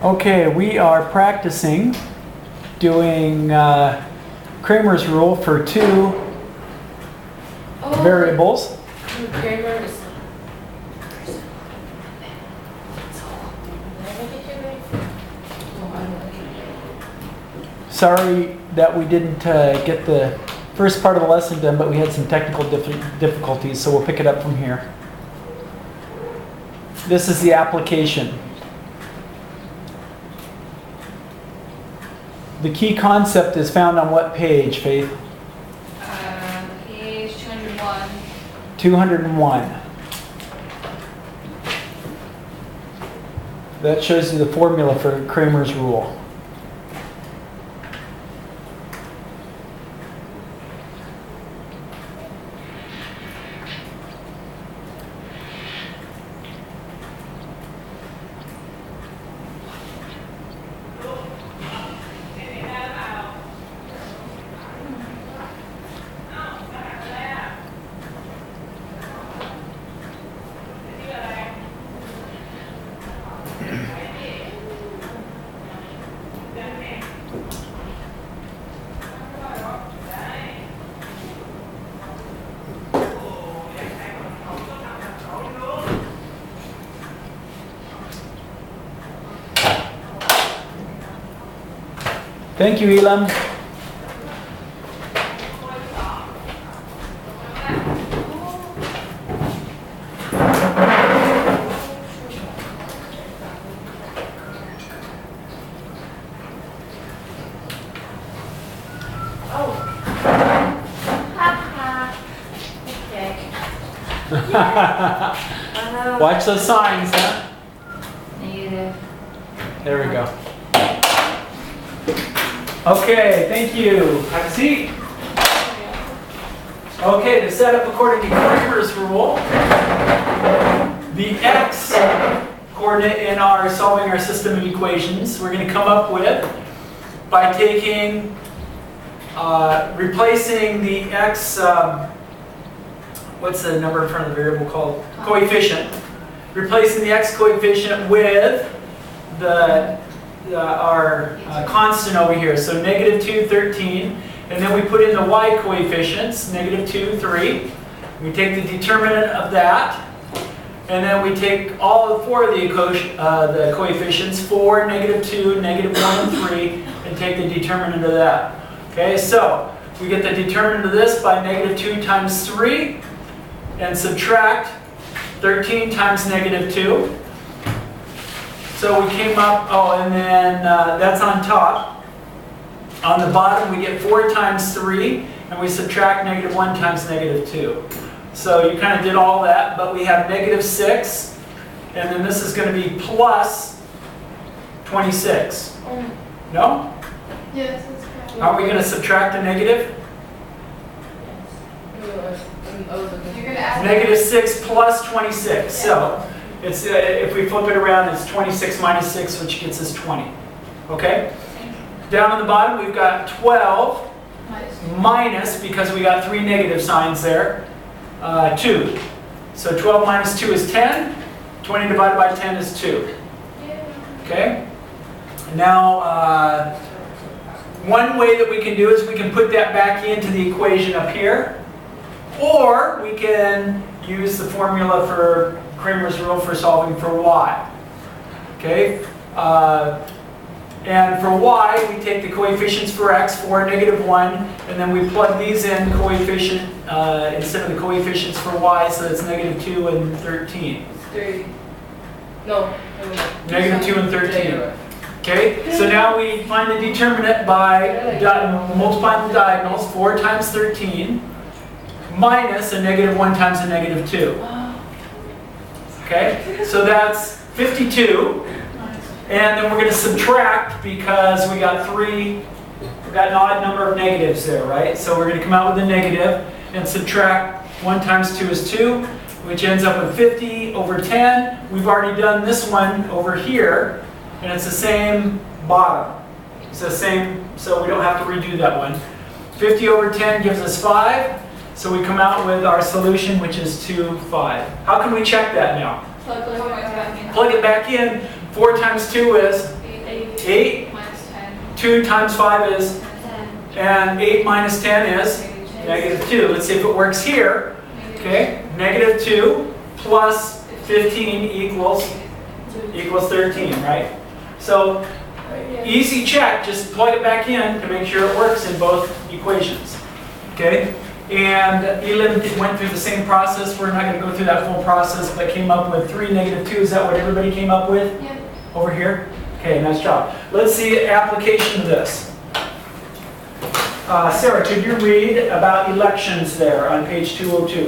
Okay, we are practicing doing Cramers rule for two variables. Cramers. Sorry that we didn't get the first part of the lesson done, but we had some technical difficulties, so we'll pick it up from here. This is the application. The key concept is found on what page, Faith? Page 201. 201. That shows you the formula for Cramer's rule. Thank you, Elam. Watch those signs, huh? Negative. There we go. Okay, thank you. Have a seat. Okay, to set up according to Cramer's rule, the x coordinate in our solving our system of equations, we're going to come up with by taking, replacing the x, what's the number in front of the variable called? Coefficient. Replacing the x coefficient with our constant over here. So negative 2, 13. And then we put in the y coefficients, negative 2, 3. We take the determinant of that. And then we take all four of the coefficients, 4, negative 2, negative 1, and 3, and take the determinant of that. Okay, so we get the determinant of this by negative 2 times 3, and subtract 13 times negative 2. So we came up, and then that's on top. On the bottom, we get 4 times 3, and we subtract negative 1 times negative 2. So you kind of did all that, but we have negative 6, and then this is going to be plus 26. No? Yes, that's correct. Are we going to subtract a negative? You're going to add Negative 6 plus 26. So it's if we flip it around, it's 26 minus 6, which gets us 20. Okay? Down on the bottom, we've got 12 minus, because we got 3 negative signs there, 2. So 12 minus 2 is 10. 20 divided by 10 is 2. Okay? Now, one way that we can do is we can put that back into the equation up here. Or we can use the formula for Cramer's rule for solving for y. Okay? And for y, we take the coefficients for x, 4, negative 1, and then we plug these in coefficient instead of the coefficients for y, so it's negative 2 and 13. 3. No. Negative 2 and 13. Okay? So now we find the determinant by multiplying the diagonals, 4 times 13. Minus a negative 1 times a negative 2. Okay, so that's 52. And then we're going to subtract because we got an odd number of negatives there, right? So we're going to come out with a negative and subtract 1 times 2 is 2, which ends up with 50 over 10. We've already done this one over here, and it's the same bottom. It's the same, so we don't have to redo that one. 50 over 10 gives us 5. So we come out with our solution, which is 2, 5. How can we check that now? Plug it back in. Plug it back in. 4 times 2 is 8. 8, Minus 10. 2 times 5 is, 10. and 8 minus 10 is negative 2. Let's see if it works here. Okay, negative 2 plus 15 equals 13, right? So, easy check, just plug it back in to make sure it works in both equations. Okay, and Elim went through the same process. We're not going to go through that full process, but came up with 3, negative 2. Is that what everybody came up with? Yep. Over here? Okay, nice job. Let's see application of this. Sarah, could you read about elections there on page 202? In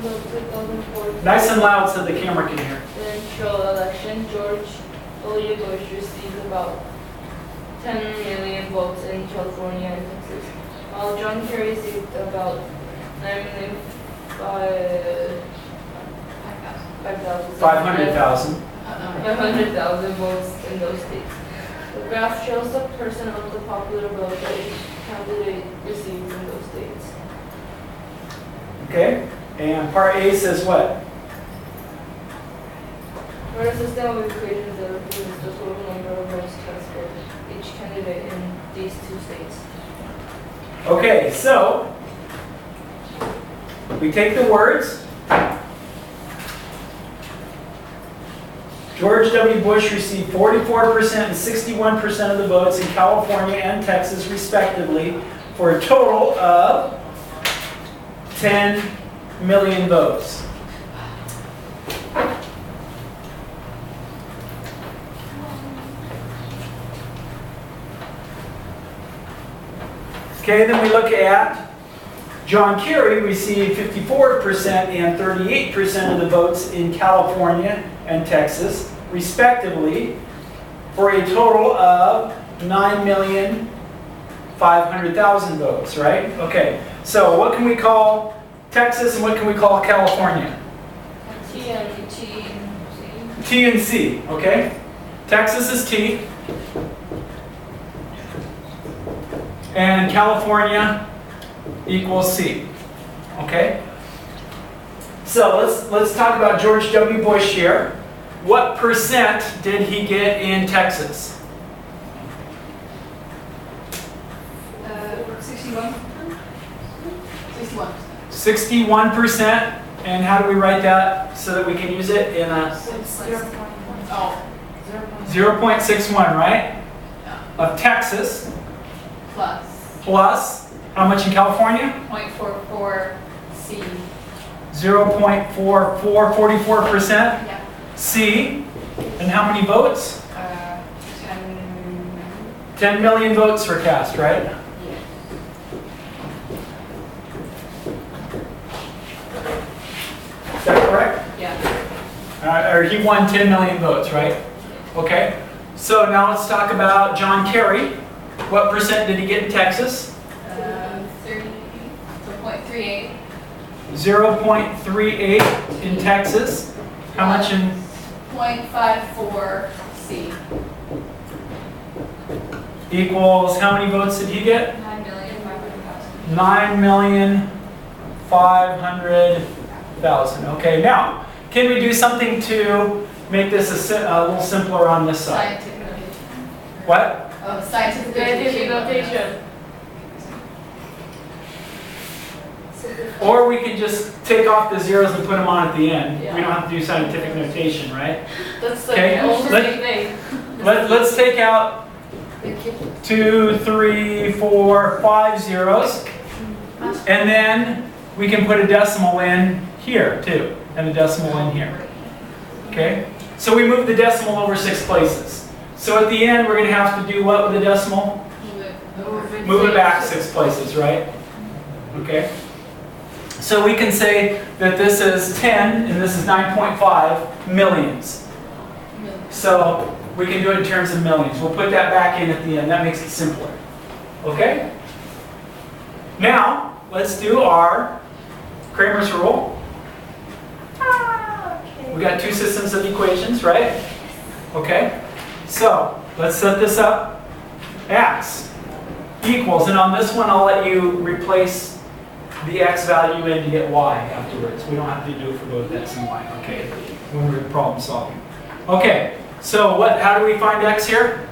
the 2004 Nice and loud so the camera can hear. presidential election, George W. Bush received about 10 million votes in California and Texas, while John Kerry received about 500,000. 500,000 votes in those states. The graph shows the percent of the popular vote that each candidate received in those states. Okay, and part A says what? For a system of equations that represents the total number of votes cast for each candidate in these two states. Okay, so we take the words. George W. Bush received 44% and 61% of the votes in California and Texas, respectively, for a total of 10 million votes. Okay, then we look at John Kerry received 54% and 38% of the votes in California and Texas, respectively, for a total of 9,500,000 votes, right? Okay, so what can we call Texas and what can we call California? T and T. T and C, okay? Texas is T. And California equals C, okay? So let's talk about George W. Bush here. What percent did he get in Texas? 61. 61%. And how do we write that so that we can use it in a 0.61, right? Of Texas plus how much in California? 0.44 C. 0.44, 44%. Yeah. C. And how many votes? 10. 10 million votes were cast, right? Yeah. Is that correct? Yeah. Or he won 10 million votes, right? Okay. So now let's talk about John Kerry. What percent did he get in Texas? 0.38. 0.38 in Texas. How much in? 0.54 C. Equals how many votes did he get? 9,500,000. 9,500,000. Okay, now, can we do something to make this a little simpler on this side? Scientific notation. What? Oh, scientific notation. Or we can just take off the zeros and put them on at the end. Yeah. We don't have to do scientific notation, right? That's Okay, almost the same thing. Let's take out 2, 3, 4, 5 zeros. And then we can put a decimal in here too, and a decimal in here. Okay? So we move the decimal over 6 places. So at the end, we're going to have to do what with the decimal? Move it back 6 places, right? Okay? So we can say that this is 10 and this is 9.5 millions. So we can do it in terms of millions. We'll put that back in at the end. That makes it simpler. Okay? Now, let's do our Cramers rule. We got 2 systems of equations, right? Okay? So, let's set this up. X equals, and on this one I'll let you replace the x value in to get y afterwards. We don't have to do it for both x and y, okay? When we're problem solving. Okay, so how do we find x here?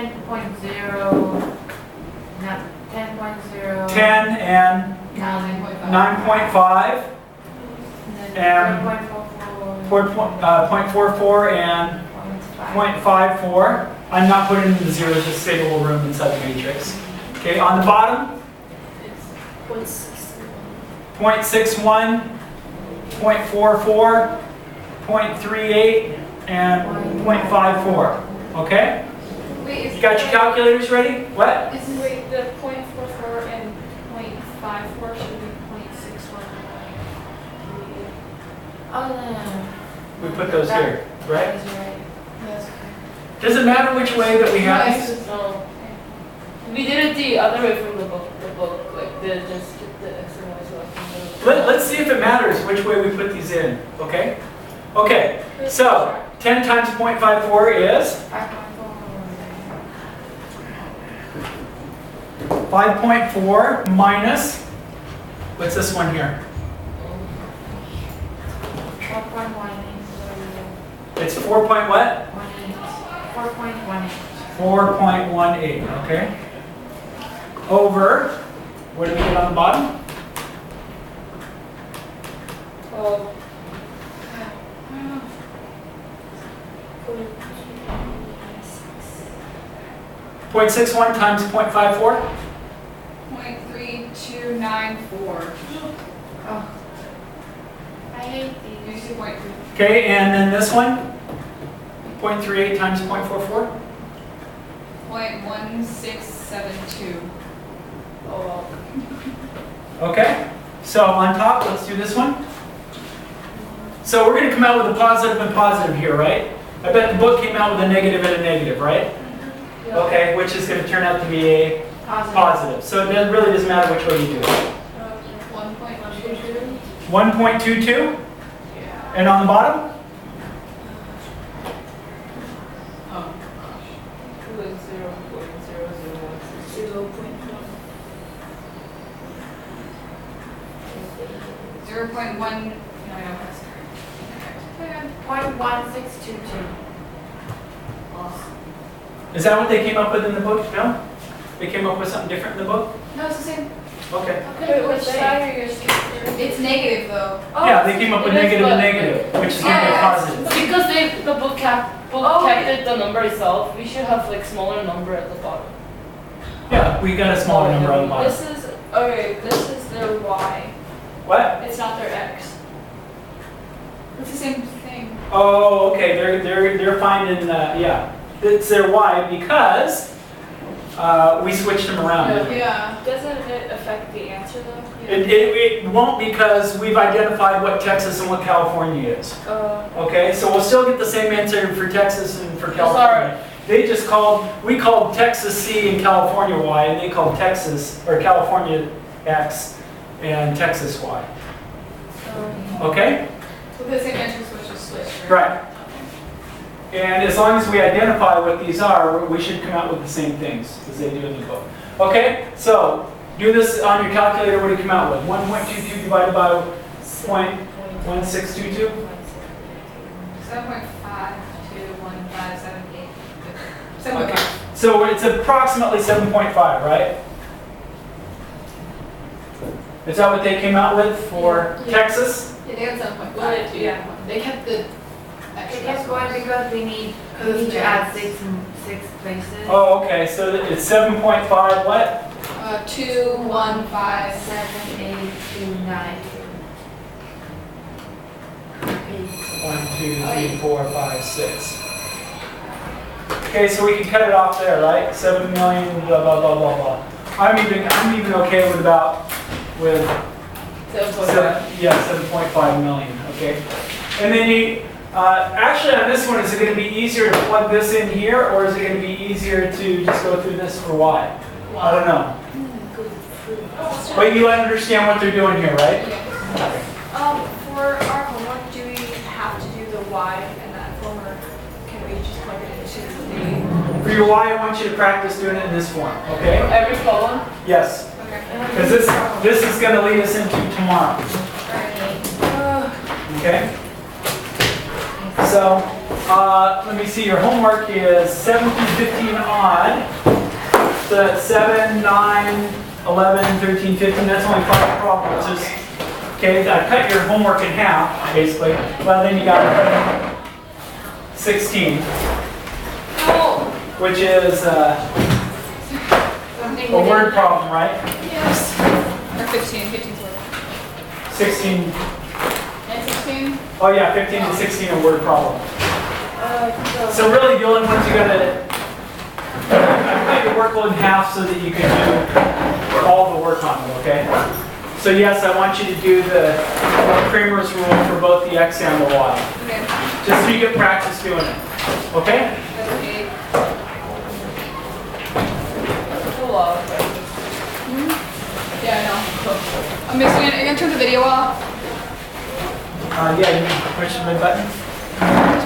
10.0, no, 10.0. 10 and 9.5 and 0.44 and 0.54. I'm not putting in the zeros, just save a little room inside the matrix. Okay, on the bottom, 0.61, 0.44, 0.38, and 0.54. Okay? Wait, You got your calculators ready? What? Wait, the 0.44 and 0.54 should be 0.61. Oh, no. We put those here, right? That is right. That's okay. Does it matter which way that we have these? No. We did it the other way from the book, like just get the X and Y so Let's see if it matters which way we put these in, okay? Okay, so 10 times 0.54 is 5.4 minus, what's this one here? 4.18. It's 4 point what? 4.18. 4.18, okay? Over, what do we get on the bottom? Oh, 0.61 times 0.54? 0.3294. Oh. I hate You these. see 0.3. Okay, and then this one? 0.38 times 0.44? 0.1672. oh well. Okay, so on top, let's do this one. So we're going to come out with a positive and positive here, right? I bet the book came out with a negative and a negative, right? Yeah. Okay, which is going to turn out to be a positive. So it really doesn't matter which way you do it. 1.122. 1.22, Yeah. and on the bottom? Oh, Like 0.1. No, that's correct. 0.1622. Is that what they came up with in the book? No? They came up with something different in the book? No, it's the same. Okay. Wait, which side are you It's negative though. Yeah, they came up with it is, negative and but- negative, which is going to be a Yeah. positive. Because the book kept Oh, it the number itself, we should have like smaller number at the bottom. Yeah, we got a smaller number on the bottom. This is their Y. What? It's not their X. It's the same thing. Oh, okay, they're finding, yeah. It's their Y because we switched them around. didn't we? Yeah. Doesn't it affect the answer though? It won't because we've identified what Texas and what California is. Okay, so we'll still get the same answer for Texas and for California. They just we called Texas C and California Y, and they called Texas, or California X and Texas Y. Okay? So the same answer was just switched. Right. And as long as we identify what these are, we should come out with the same things as they do in the book. Okay, so do this on your calculator. What do you come out with? 1.22 divided by 0.1622? 7.521578. 7.5. So it's approximately 7.5, right? Is that what they came out with for Yeah. Texas? Yeah, they got 7.5. Well, yeah. They kept the It extra. gets going because we need to add six places. Oh, okay, so it's 7.5 what? 215. 7, 8, 2, 9. 1, 2, 3, 4, 5, 6. Okay, so we can cut it off there, right? 7 million, blah, blah, blah, blah, blah. I'm even okay with 7.5 million, okay? And then actually on this one, is it going to be easier to plug this in here, or is it going to be easier to just go through this for Y? I don't know. But you understand what they're doing here, right? For our homework, do we have to do the Y and that homework? Can we just plug it into the... For your Y, I want you to practice doing it in this form, okay? Every column? Yes, Okay. because this is going to lead us into tomorrow, okay? So, let me see, your homework is 7 through 15 odd. So that's 7, 9, 11, 13, 15, that's only 5 problems. Okay, I cut your homework in half, basically. Well, then you got 16, which is a word problem, right? Yes. Or 15. 15's word. 16, And 16? oh yeah, 15 to 16 a word problem. So really the only ones you gotta, I cut your workload in half so that you can do all the work on it, okay? So yes, I want you to do the Cramers rule for both the X and the Y. Okay. Just so you get practice doing it, okay? Okay. That's a lot of questions. Yeah, I know. Miss, are you gonna turn the video off? Yeah, you can push the red button.